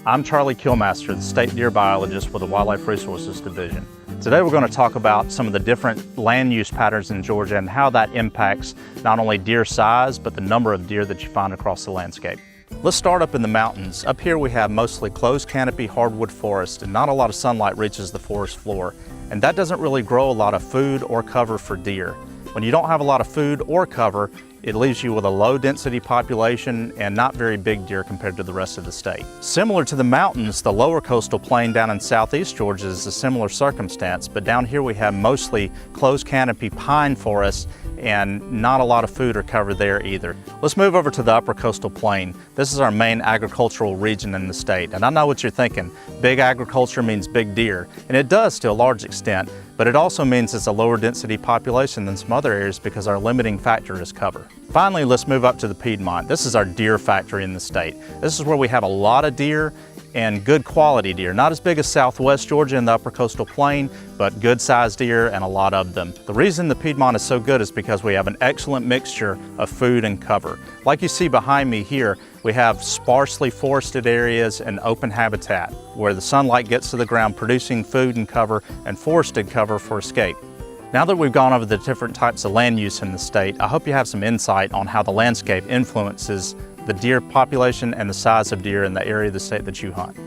I'm Charlie Kilmaster, the State Deer Biologist with the Wildlife Resources Division. Today we're going to talk about some of the different land use patterns in Georgia and how that impacts not only deer size, but the number of deer that you find across the landscape. Let's start up in the mountains. Up here we have mostly closed canopy hardwood forest, and not a lot of sunlight reaches the forest floor. And that doesn't really grow a lot of food or cover for deer. When you don't have a lot of food or cover, it leaves you with a low density population and not very big deer compared to the rest of the state. Similar to the mountains, the lower coastal plain down in southeast Georgia is a similar circumstance, but down here we have mostly closed canopy pine forests and not a lot of food or cover there either. Let's move over to the upper coastal plain. This is our main agricultural region in the state, and I know what you're thinking. Big agriculture means big deer, and it does to a large extent, but it also means it's a lower density population than some other areas because our limiting factor is cover. Finally, let's move up to the Piedmont. This is our deer factory in the state. This is where we have a lot of deer and good quality deer. Not as big as southwest Georgia in the upper coastal plain, but good sized deer and a lot of them. The reason the Piedmont is so good is because we have an excellent mixture of food and cover. Like you see behind me here, we have sparsely forested areas and open habitat where the sunlight gets to the ground producing food and cover and forested cover for escape. Now that we've gone over the different types of land use in the state, I hope you have some insight on how the landscape influences the deer population and the size of deer in the area of the state that you hunt.